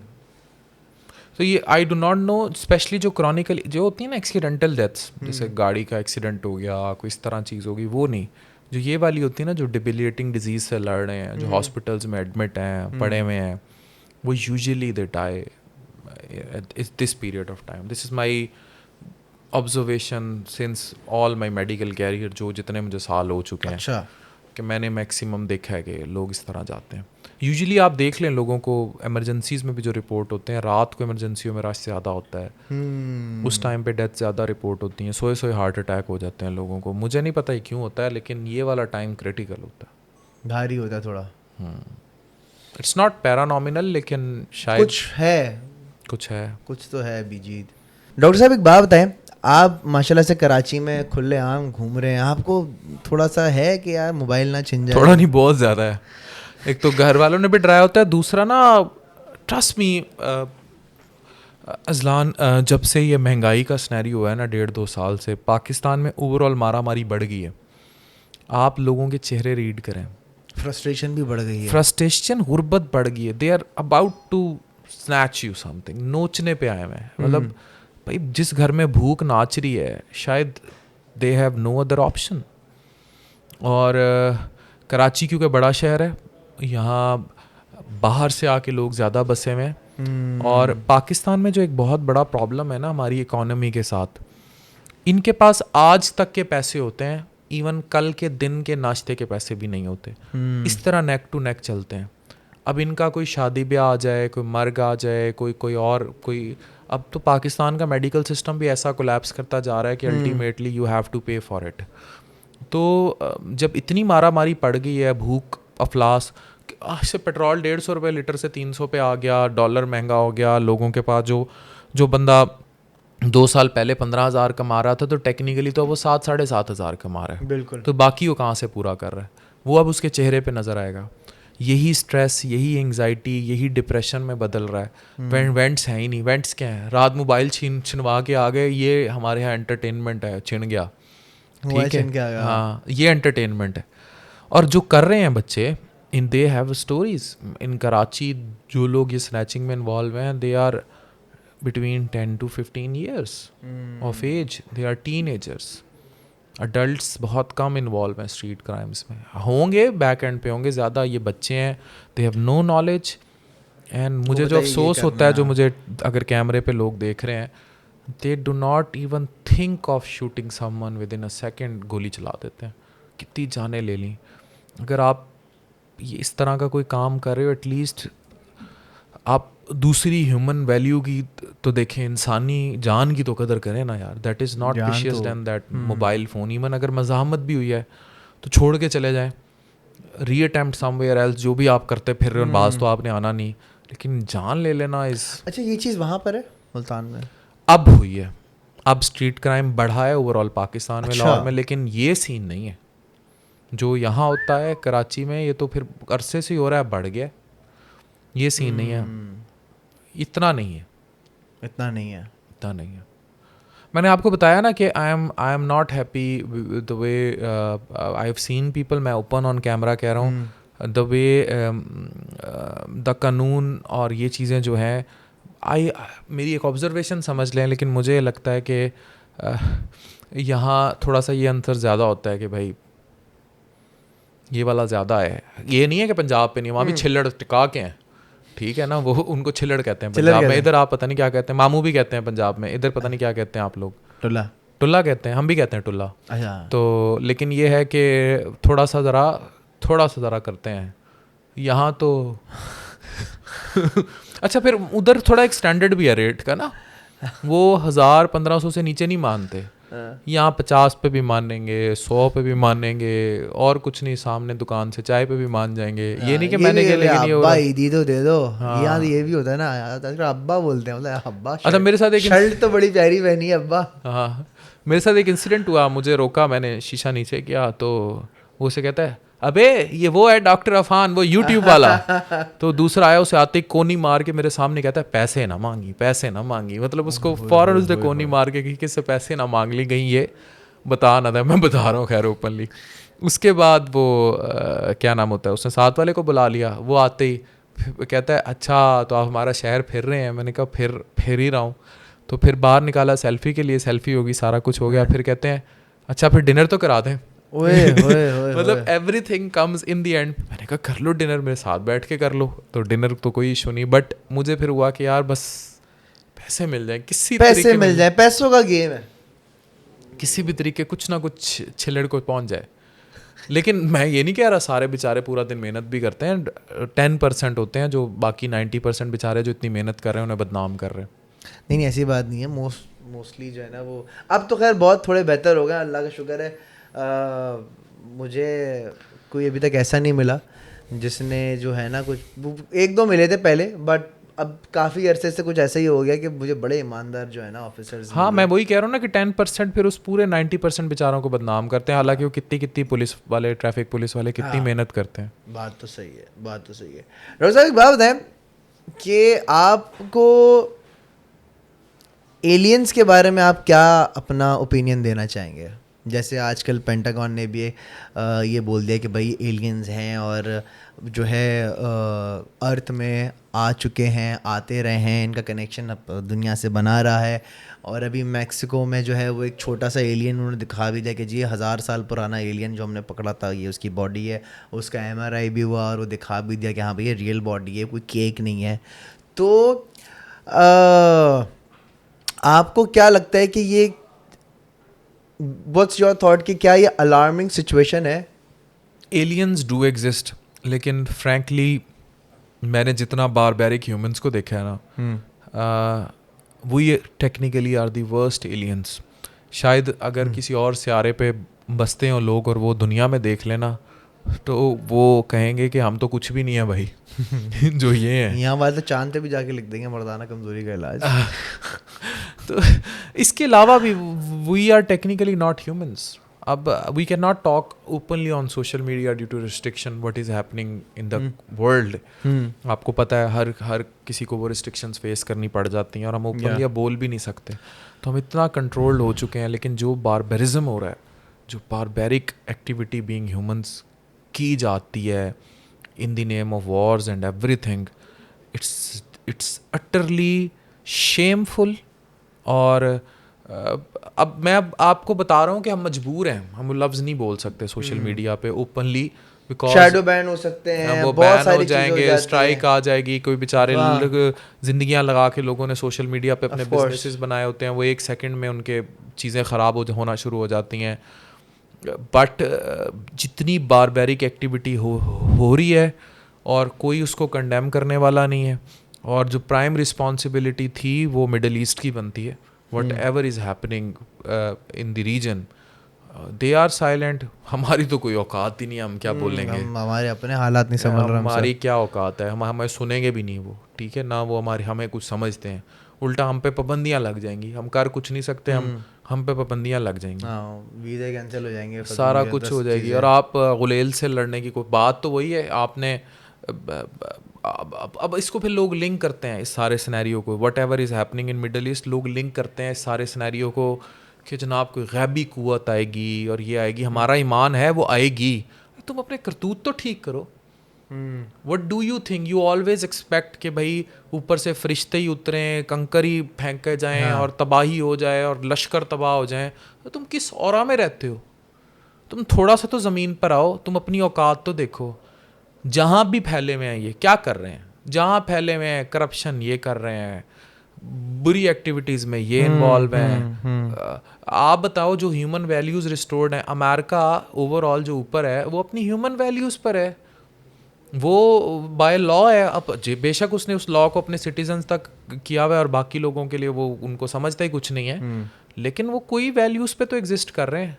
तो ये आई डू नॉट नो, स्पेशली जो क्रॉनिकल जो होती है ना एक्सीडेंटल डेथ्स, जैसे गाड़ी का एक्सीडेंट हो गया, कोई इस तरह चीज़ होगी, वो नहीं, जो ये वाली होती है ना, जो डिबिलिएटिंग डिजीज़ से लड़ रहे हैं, जो हॉस्पिटल्स में एडमिट हैं, पड़े हुए हैं, वो यूजुअली दे डाई इस this period of time. This is my observation since all my medical career, जो जितने मुझे साल हो चुके हैं, अच्छा, कि मैंने मैक्सिमम देखा है कि लोग इस तरह जाते हैं। यूजुअली आप देख लें लोगों को एमरजेंसीज़ में भी जो रिपोर्ट होते हैं, रात को एमरजेंसियों में रश ज़्यादा होता है, उस टाइम पे डेथ ज़्यादा रिपोर्ट होती हैं, सोए सोए हार्ट अटैक हो जाते हैं लोगों को। मुझे नहीं पता ये क्यों होता है, लेकिन ये वाला टाइम क्रिटिकल होता है, भारी होता है थोड़ा। इट्स नॉट पैरानॉमिनल, लेकिन शायद कुछ है, कुछ तो है बीजीद। डॉक्टर साहब एक बात बताएं, आप माशाल्लाह से कराची में खुले आम घूम रहे हैं, आपको थोड़ा सा है कि यार मोबाइल ना छिन जाए? थोड़ा नहीं, बहुत ज़्यादा है। एक तो घर वालों ने भी डराया होता है, दूसरा ना ट्रस्ट मी अज़लान, जब से ये महंगाई का सिनेरियो हुआ है ना 1.5-2 साल से, पाकिस्तान में ओवरऑल मारामारी बढ़ गई है। आप लोगों के चेहरे रीड करें, फ्रस्ट्रेशन भी बढ़ गई है, फ्रस्ट्रेशन, गुर्बत बढ़ गई है, they are about to snatch you something, नोचने पे आए हैं। मतलब भाई जिस घर में भूख नाच रही है, शायद they have no other option. और कराची क्योंकि बड़ा शहर है, यहाँ बाहर से आके लोग ज़्यादा बसे हुए हैं। और पाकिस्तान में जो एक बहुत बड़ा प्रॉब्लम है ना हमारी इकोनॉमी के साथ, इनके पास आज तक के पैसे होते हैं, इवन कल के दिन के नाश्ते के पैसे भी नहीं होते। इस तरह नेक टू नेक चलते हैं। अब इनका कोई शादी ब्याह आ जाए, कोई मर्ग आ जाए, कोई अब तो पाकिस्तान का मेडिकल सिस्टम भी ऐसा कोलैप्स करता जा रहा है कि अल्टीमेटली यू हैव टू पे फॉर इट। तो जब इतनी मारा मारी पड़ गई है, भूख अफलास, आज से पेट्रोल 150 रुपये लीटर से 300 पे आ गया, डॉलर महंगा हो गया, लोगों के पास जो बंदा 2 साल पहले 15,000 कमा रहा था तो टेक्निकली तो वो 7,000-7,500 कमा रहा है। बिल्कुल। तो बाकी वो कहाँ से पूरा कर रहा है, वो अब उसके चेहरे पे नज़र आएगा। यही स्ट्रेस, यही एंग्जाइटी, यही डिप्रेशन में बदल रहा है। वेंट्स हैं ही नहीं। वेंट्स क्या है, रात मोबाइल छिनवा के आ गए, ये हमारे यहाँ एंटरटेनमेंट है, छिन गया, ठीक है, हाँ ये एंटरटेनमेंट है। और जो कर रहे हैं बच्चे, इन दे हैव स्टोरीज। इन कराची जो लोग ये स्नैचिंग में इन्वॉल्व हैं, they are between 10 to 15 years of age. They are teenagers. Adults बहुत कम इन्वॉल्व हैं स्ट्रीट क्राइम्स में, होंगे बैक एंड पे होंगे ज़्यादा, ये बच्चे हैं, they have no knowledge. And मुझे जो अफसोस होता है, जो मुझे अगर कैमरे पे लोग देख रहे हैं, दे do not even think of shooting someone with in a second, गोली चला देते हैं। कितनी जानें ले ली। अगर आप ये इस तरह का कोई काम कर रहे हो, एटलीस्ट आप दूसरी ह्यूमन वैल्यू की तो देखें, इंसानी जान की तो कदर करें ना यार। That is not precious than that mobile phone. Even अगर मज़ाहमत भी हुई है तो छोड़ के चले जाएं, री अटेम्प्ट समवेयर एल्स, जो भी आप करते फिर रहे हो, बाज तो आपने आना नहीं, लेकिन जान ले लेना इस। अच्छा, ये चीज़ वहाँ पर है मुल्तान में अब हुई है, अब स्ट्रीट क्राइम बढ़ा है ओवरऑल पाकिस्तान में, लाहौर में, लेकिन ये सीन नहीं है जो यहाँ होता है कराची में। ये तो फिर अरसे से ही हो रहा है, बढ़ गया, ये सीन नहीं है, इतना नहीं है, इतना नहीं है, इतना नहीं है। मैंने आपको बताया ना कि I am not happy with the way I have seen people, मैं ओपन ऑन कैमरा कह रहा हूँ, द वे द कानून और ये चीज़ें जो हैं, मेरी एक ऑब्जर्वेशन समझ लें, लेकिन मुझे लगता है कि यहाँ थोड़ा सा ये अंतर ज़्यादा होता है कि भाई ये वाला ज़्यादा है। ये नहीं है कि पंजाब पे नहीं, वहाँ भी छिल्लड़ टिका के हैं, ठीक है ना, वो उनको छिल्लड़ कहते हैं पंजाब में, इधर आप पता नहीं क्या कहते हैं, मामू भी कहते हैं पंजाब में, इधर पता नहीं क्या कहते हैं आप लोग, टुल्ला कहते हैं, हम भी कहते हैं टुल्ला। तो लेकिन ये है कि थोड़ा सा ज़रा करते हैं यहाँ तो अच्छा, फिर उधर थोड़ा एक स्टैंडर्ड भी है रेट का ना, वो 1000-1500 से नीचे नहीं मानते। यहाँ 50 पे भी मानेंगे, 100 पे भी मानेंगे, और कुछ नहीं, सामने दुकान से चाय पे भी मान जाएंगे। ये नहीं कि मैंने कहा, लेकिन ये अब्बा ईदी तो दे दो। यहाँ ये भी होता है ना, अब्बा बोलते हैं, मतलब अब्बा। अच्छा, मेरे साथ एक शर्ट तो बड़ी प्यारी पहनी है अब्बा। हाँ, मेरे साथ एक इंसिडेंट हुआ, मुझे रोका, मैंने शीशा नीचे किया तो वो उसे कहता है, अबे ये वो है डॉक्टर अफान, वो यूट्यूब वाला। तो दूसरा आया, उसे आते ही कोनी मार के मेरे सामने कहता है, पैसे ना मांगी। मतलब उसको फौरन उसने कोनी मार के किससे पैसे ना मांग ली, कहीं ये बता ना था, मैं बता रहा हूँ खैर ओपनली। उसके बाद वो क्या नाम होता है, उसने साथ वाले को बुला लिया, वो आते ही कहता है, अच्छा तो आप हमारा शहर फिर रहे हैं। मैंने कहा फिर ही रहा हूँ। तो फिर बाहर निकाला सेल्फी के लिए, सेल्फी होगी, सारा कुछ हो गया। फिर कहते हैं, अच्छा फिर डिनर तो करा दें। मतलब everything comes in the end. मैंने कहा कर लो डिनर, मेरे साथ बैठ के कर लो, तो डिनर तो कोई इशू नहीं, बट मुझे फिर हुआ कि यार बस पैसे मिल जाए, पैसे मिल जाए, पैसों का गेम है, किसी भी तरीके कुछ ना कुछ छिल्लड़ को पहुंच जाए। लेकिन मैं ये नहीं कह रहा सारे बेचारे पूरा दिन मेहनत भी करते हैं, 10% होते हैं जो, बाकी 90% बेचारे जो इतनी मेहनत कर रहे हैं उन्हें बदनाम कर रहे हैं। नहीं ऐसी बात नहीं है, मोस्टली जो है ना वो अब तो खैर बहुत थोड़े बेहतर हो गए, अल्लाह का शुक्र है। मुझे कोई अभी तक ऐसा नहीं मिला जिसने जो है ना, कुछ 1-2 मिले थे पहले, बट अब काफ़ी अरसे से कुछ ऐसा ही हो गया कि मुझे बड़े ईमानदार जो है ना ऑफिसर्स। हाँ, मैं वही कह रहा हूँ ना कि 10% फिर उस पूरे 90% बेचारों को बदनाम करते हैं, हालांकि वो कितनी पुलिस वाले, ट्रैफिक पुलिस वाले कितनी मेहनत करते हैं। बात तो सही है। डॉक्टर साहब एक बात बताएं कि आपको एलियंस के बारे में आप क्या अपना ओपिनियन देना चाहेंगे? जैसे आजकल पेंटागन ने भी ये बोल दिया कि भाई एलियंस हैं और जो है अर्थ में आ चुके हैं, आते रहे हैं, इनका कनेक्शन अब दुनिया से बना रहा है। और अभी मैक्सिको में जो है वो एक छोटा सा एलियन उन्होंने दिखा भी दिया कि जी 1000 साल पुराना एलियन जो हमने पकड़ा था ये उसकी बॉडी है। उसका MRI भी हुआ और वो दिखा भी दिया कि हाँ भाई ये रियल बॉडी है, कोई केक नहीं है। तो आपको क्या लगता है कि ये व्हाट्स योर थॉट कि क्या ये अलार्मिंग सिचुएशन है? एलियंस डू एग्जिस्ट, लेकिन फ्रैंकली मैंने जितना बारबैरिक ह्यूमंस को देखा है ना, वो technically are the worst aliens. शायद अगर किसी और सियारे पे बसते हो लोग और वो दुनिया में देख लेना तो वो कहेंगे कि हम तो कुछ भी नहीं है भाई जो ये है। यहाँ वाले तो चांद पे भी जाके लिख देंगे मर्दाना कमजोरी का इलाज। तो इसके अलावा भी we are technically not humans. अब we can not talk openly on social media due to restriction what is happening in the world. आपको पता है हर किसी को वो रिस्ट्रिक्शंस फेस करनी पड़ जाती हैं और हम ओपनली बोल भी नहीं सकते। तो हम इतना कंट्रोल्ड हो चुके हैं। लेकिन जो बारबेरिज्म हो रहा है, जो बारबेरिक एक्टिविटी बीइंग ह्यूमंस की जाती है in the name of Wars and everything, it's utterly shameful. और अब मैं आपको बता रहा हूँ कि हम मजबूर हैं, हम लफ्ज़ नहीं बोल सकते सोशल मीडिया पे ओपनली, बिकॉज शैडो बैन हो सकते हैं, वो बहुत बैन सारी हो चीजें हो जाएंगे, जाती स्ट्राइक हैं। आ जाएगी। कोई बेचारे जिंदगियां लगा के लोगों ने सोशल मीडिया पे अपने Of course. बिजनेसेस बनाए होते हैं, वो एक सेकंड में उनके चीज़ें ख़राब होना शुरू हो जाती हैं। बट जितनी बारबेरिक एक्टिविटी हो रही है और कोई उसको कंडेम करने वाला नहीं है, और जो प्राइम रिस्पॉन्सिबिलिटी थी वो मिडल ईस्ट की बनती है। Whatever is happening in the region, they are silent. हमारी तो कोई औकात ही नहीं है, हम क्या बोलेंगे, हमारे अपने हालात नहीं समझ रहे हमारी क्या औकात है, हम हमें सुनेंगे भी नहीं वो, ठीक है ना, वो हमें कुछ समझते हैं। उल्टा हम पे पाबंदियां लग जाएंगी, हम कर कुछ नहीं सकते, हम पे पाबंदियां लग जाएंगी, वीज़े कैंसिल हो जाएंगे, सारा कुछ हो जाएगी। और आप गुलेल से लड़ने की कोई बात तो वही है, आपने अब इसको फिर लोग लिंक करते हैं इस सारे सिनेरियो को, what ever is happening in middle east, लोग लिंक करते हैं इस सारे सिनेरियो को कि जनाब कोई गैबी कुव्वत आएगी और ये आएगी, हमारा ईमान है वो आएगी। तुम अपने करतूत तो ठीक करो। What do you think, you always expect कि भाई ऊपर से फरिश्ते ही उतरें, कंकर ही फेंके जाएं और तबाही हो जाए और लश्कर तबाह हो जाएं। तो तुम किस औरा में रहते हो? तुम थोड़ा सा तो ज़मीन पर आओ, तुम अपनी औकात तो देखो। जहाँ भी फैले हुए हैं ये क्या कर रहे हैं, जहाँ फैले हुए हैं करप्शन ये कर रहे हैं, बुरी एक्टिविटीज़ में ये इन्वॉल्व हैं। आप बताओ जो ह्यूमन वैल्यूज़ रिस्टोर्ड हैं, अमेरिका ओवरऑल जो ऊपर है वो अपनी ह्यूमन वैल्यूज़ पर है, वो बाय लॉ है। अब बेशक उसने उस लॉ को अपने सिटीजन्स तक किया हुआ है और बाकी लोगों के लिए वो उनको समझता ही कुछ नहीं है, लेकिन वो कोई वैल्यूज़ पे तो एग्जिस्ट कर रहे हैं।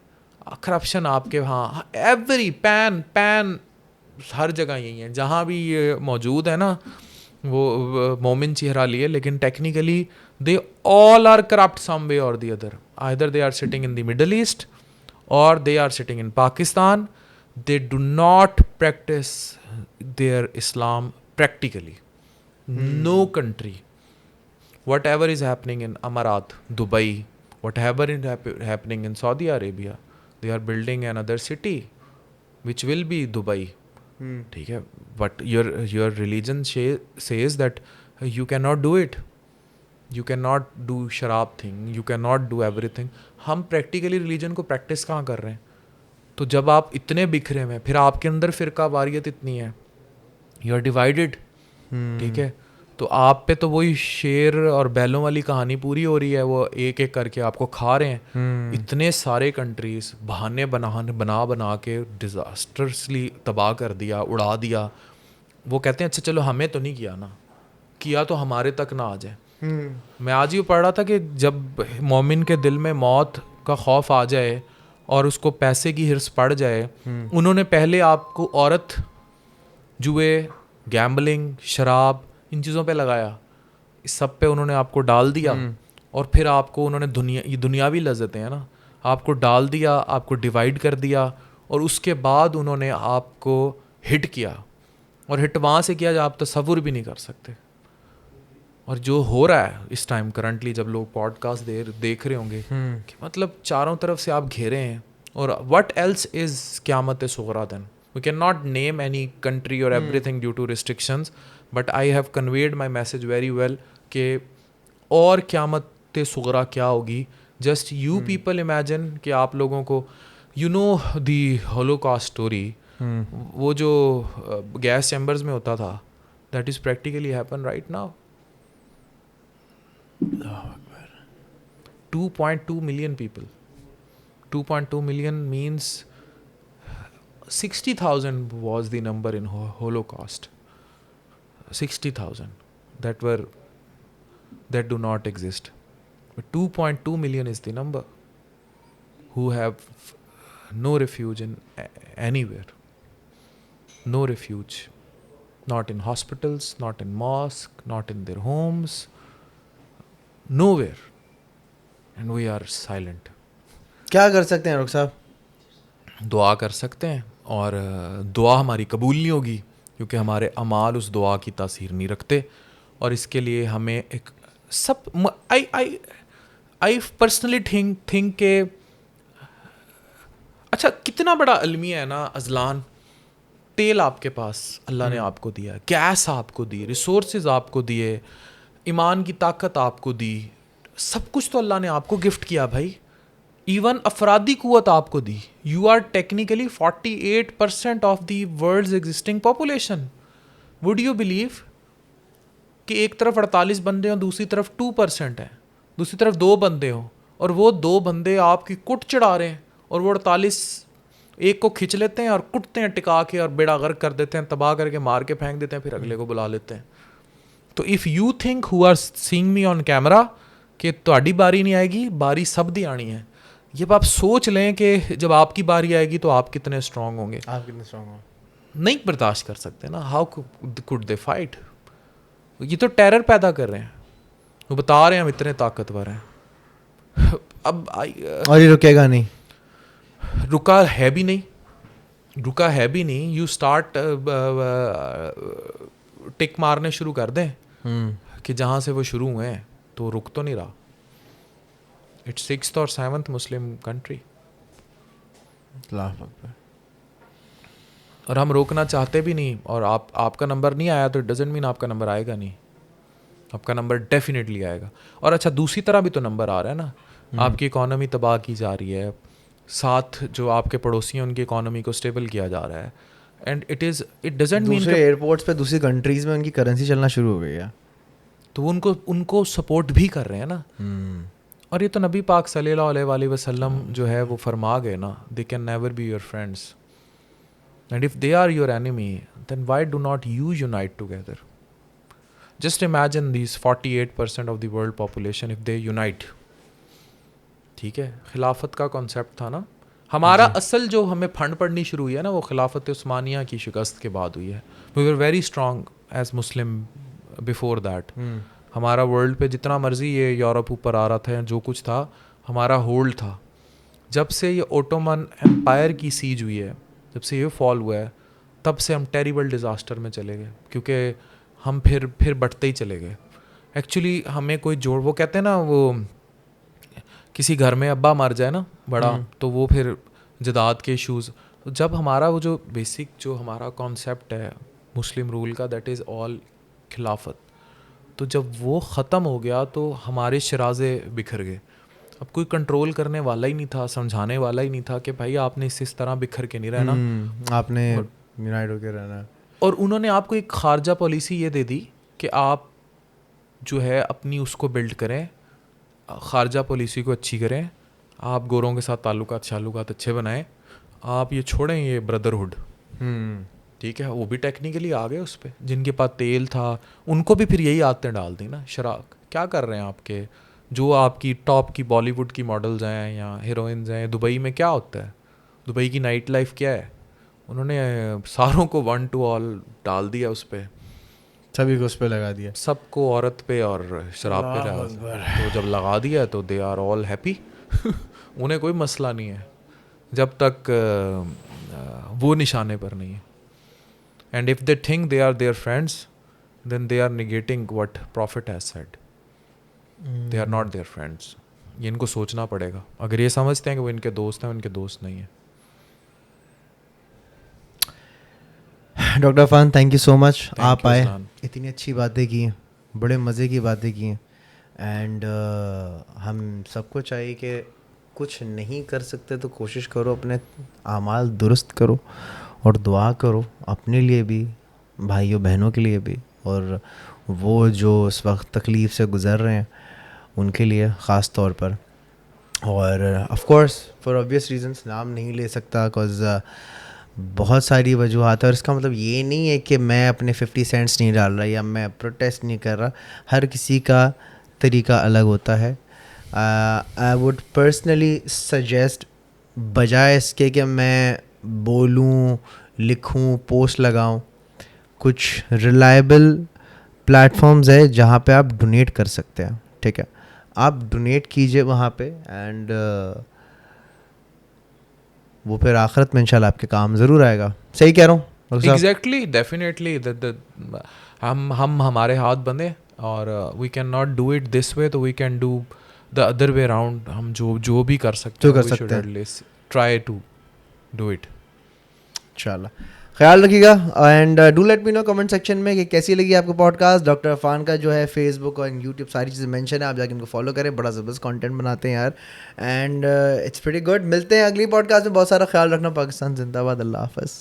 करप्शन आपके वहाँ एवरी पैन हर जगह यही है, जहाँ भी ये मौजूद है ना, वो मोमिन चेहरा लिए, लेकिन technically they all are corrupt some way or the other. Either they are sitting in the Middle East or they are sitting in Pakistan. They do not practice their Islam practically. No country. Whatever is happening in Amarat, Dubai, whatever is happening in Saudi Arabia, they are building another city, which will be Dubai. ठीक है, but your religion says that you cannot do it. You cannot do शराब thing. You cannot do everything. हम practically religion को practice कहाँ कर रहे हैं? तो जब आप इतने बिखरे में, फिर आपके अंदर फिरका वारियत इतनी है, यू आर डिवाइडेड, ठीक है, तो आप पे तो वही शेर और बैलों वाली कहानी पूरी हो रही है, वो एक एक करके आपको खा रहे हैं। इतने सारे कंट्रीज बहाने बना के डिजास्टर्सली तबाह कर दिया, उड़ा दिया। वो कहते हैं अच्छा चलो हमें तो नहीं किया ना, किया तो हमारे तक ना आ जाए। मैं आज ही पढ़ रहा था कि जब मोमिन के दिल में मौत का खौफ आ जाए और उसको पैसे की हिर्स पड़ जाए, उन्होंने पहले आपको औरत, जुए, गैम्बलिंग, शराब, इन चीज़ों पे लगाया, इस सब पे उन्होंने आपको डाल दिया, और फिर आपको उन्होंने ये दुनियावी लज़्ज़तें हैं ना, आपको डाल दिया, आपको डिवाइड कर दिया, और उसके बाद उन्होंने आपको हिट किया, और हिट वहाँ से किया जब आप तसव्वुर भी नहीं कर सकते। और जो हो रहा है इस टाइम करंटली, जब लोग पॉडकास्ट देख रहे होंगे कि मतलब चारों तरफ से आप घेरे हैं, और what else is क़यामत सुग़रा then? We cannot name any country or everything due to restrictions, but I have conveyed my message very well कि और क़यामत सुग़रा क्या होगी. Just you people imagine कि आप लोगों को you know the Holocaust story, वो जो गैस चैम्बर्स में होता था, that is practically happen right now. 2.2 million people. 2.2 million means 60,000 was the number in Holocaust. 60,000 that do not exist. But 2.2 million is the number who have no refuge in anywhere. No refuge. Not in hospitals, not in mosques, not in their homes. Nowhere. And we are silent. क्या कर सकते हैं रुख साहब? दुआ कर सकते हैं, और दुआ हमारी कबूल नहीं होगी क्योंकि हमारे अमाल उस दुआ की तासीर नहीं रखते. और इसके लिए हमें एक सब आई पर्सनली थिंक के अच्छा कितना बड़ा अलमिया है ना अजलान. तेल आपके पास अल्लाह ने आपको दिया, गैस आपको दी, रिसोर्सेज आपको दिए, ईमान की ताकत आपको दी, सब कुछ तो अल्लाह ने आपको गिफ्ट किया भाई. इवन अफरादी कुव्वत आपको दी. You are technically 48% of the world's existing population. Would you believe कि एक तरफ 48 बंदे हों, दूसरी तरफ 2% है, दूसरी तरफ 2 बंदे हों, और वो 2 बंदे आपकी कुट चढ़ा रहे हैं, और वो 48 एक को खिंच लेते हैं और कुटते हैं टिका के, और बेड़ा गर्क कर देते हैं, तबाह करके मार के फेंक देते हैं, फिर अगले को बुला लेते हैं. तो if you think who are seeing me on camera कि ਤੁਹਾਡੀ बारी नहीं आएगी, बारी सब दी आनी है, ये आप सोच लें कि जब आपकी बारी आएगी तो आप कितने स्ट्रांग होंगे. आप कितने स्ट्रांग हो? नहीं बर्दाश्त कर सकते ना. How could they fight? ये तो टेरर पैदा कर रहे हैं, वो बता रहे हैं हम इतने ताकतवर हैं. अब और ये रुकेगा नहीं. रुका है भी नहीं, रुका है भी नहीं. यू स्टार्ट टिक मारने शुरू कर दें कि जहाँ से वो शुरू हुए हैं, तो रुक तो नहीं रहा. इट्स 6th और 7th मुस्लिम कंट्री. और हम रोकना चाहते भी नहीं. और आपका नंबर नहीं आया तो इट डजंट मीन आपका नंबर आएगा नहीं. आपका नंबर डेफिनेटली आएगा. और अच्छा दूसरी तरह भी तो नंबर आ रहा है ना. आपकी इकॉनमी तबाह की जा रही है, साथ जो आपके पड़ोसी हैं उनकी इकॉनमी को स्टेबल किया जा रहा है. एंड इट डजंट मीन दूसरे एयरपोर्ट्स पे दूसरी कंट्रीज में उनकी करेंसी चलना शुरू हो गई है, तो उनको सपोर्ट भी कर रहे हैं ना. और ये तो नबी पाक सल्लल्लाहु अलैहि वसल्लम जो है वो फरमा गए ना, they can never be your friends, and if they are your enemy then why do not you unite together. Just imagine these 48% of the world population if they unite. ठीक है, खिलाफत का कॉन्सेप्ट था ना हमारा. असल जो हमें फंड पड़नी शुरू हुई है ना, वो खिलाफत उस्मानिया की शिकस्त के बाद हुई है. We were very strong as Muslim before that. हमारा वर्ल्ड पे जितना मर्जी ये यूरोप ऊपर आ रहा था, जो कुछ था हमारा होल्ड था. जब से ये ओटोमन एम्पायर की सीज हुई है, जब से ये फॉल हुआ है, तब से हम टेरिबल डिज़ास्टर में चले गए, क्योंकि हम फिर बढ़ते ही चले गए. एक्चुअली हमें कोई जोड़, वो कहते हैं ना, वो किसी घर में अब्बा मर जाए ना बड़ा, तो वो फिर जदाद के इशूज़. जब हमारा वो जो बेसिक जो हमारा कॉन्सेप्ट है मुस्लिम रूल का, दैट इज़ ऑल खिलाफत, तो जब वो ख़त्म हो गया तो हमारे शराजे बिखर गए. अब कोई कंट्रोल करने वाला ही नहीं था, समझाने वाला ही नहीं था कि भाई आपने इस तरह बिखर के नहीं रहना, आपने यूनाइट होकर रहना. और उन्होंने आपको एक खारजा पॉलिसी ये दे दी कि आप जो है अपनी उसको बिल्ड करें, खारजा पॉलिसी को अच्छी करें, आप गोरों के साथ ताल्लुकात अच्छे बनाएं, आप ये छोड़ें ये ब्रदरहुड. ठीक है, वो भी टेक्निकली आ गए उस पर. जिनके पास तेल था उनको भी फिर यही आदतें डाल दी ना. शराब क्या कर रहे हैं आपके जो आपकी टॉप की बॉलीवुड की मॉडल्स हैं या हीरोइंस हैं. दुबई में क्या होता है, दुबई की नाइट लाइफ क्या है, उन्होंने सारों को 1 to all डाल दिया उस पर, सभी को उस पर लगा दिया, सबको औरत पे और शराब पे लगा. तो जब लगा दिया तो दे आर ऑल हैप्पी. उन्हें कोई मसला नहीं है जब तक वो निशाने पर नहीं है. And if they think they are their friends, then they are negating what Prophet has said. They are not their friends. ये इनको सोचना पड़ेगा। अगर ये समझते हैं कि वो इनके दोस्त हैं, उनके दोस्त नहीं है। Doctor Afan, thank you so much, आप you, आए, अजलान। इतनी अच्छी बातें की, बड़े मज़े की बातें की। एंड हम सबको चाहिए कि कुछ नहीं कर सकते तो कोशिश करो, अपने आमाल दुरुस्त करो और दुआ करो अपने लिए भी, भाइयों बहनों के लिए भी, और वो जो इस वक्त तकलीफ़ से गुज़र रहे हैं उनके लिए ख़ास तौर पर। और of course for obvious reasons नाम नहीं ले सकता, बिकॉज बहुत सारी वजूहत है, और इसका मतलब ये नहीं है कि मैं अपने 50 सेंट्स नहीं डाल रहा या मैं प्रोटेस्ट नहीं कर रहा। हर किसी का तरीका अलग होता है। आई वुड पर्सनली सजेस्ट, बजाय इसके कि मैं बोलूँ, लिखूँ, पोस्ट लगाऊँ, कुछ रिलायबल प्लेटफॉर्म्स है जहाँ पे आप डोनेट कर सकते हैं, ठीक है? आप डोनेट कीजिए वहाँ पे, एंड वो फिर आखिरत में इंशाल्लाह आपके काम ज़रूर आएगा। सही कह रहा हूँ डॉक्टर साहब? Exactly, definitely. हम हमारे हाथ बंधे, और we can not do it this way, तो we can do the other way around. हम जो भी कर सकते जो हैं, कर वी शुड सकते हैं। At least try to do it. इंशाल्लाह ख्याल रखिएगा, and do let me know comment section में कि कैसी लगी आपको पॉडकास्ट। डॉक्टर अफान का जो है फेसबुक और यूट्यूब सारी चीज़ें मेंशन है, आप जाके इनको फॉलो करें, बड़ा ज़बरदस्त कंटेंट बनाते हैं यार, एंड इट्स प्रीटी गुड। मिलते हैं अगली पॉडकास्ट में, बहुत सारा ख्याल रखना, पाकिस्तान जिंदाबाद, अल्लाह हाफ़िज़।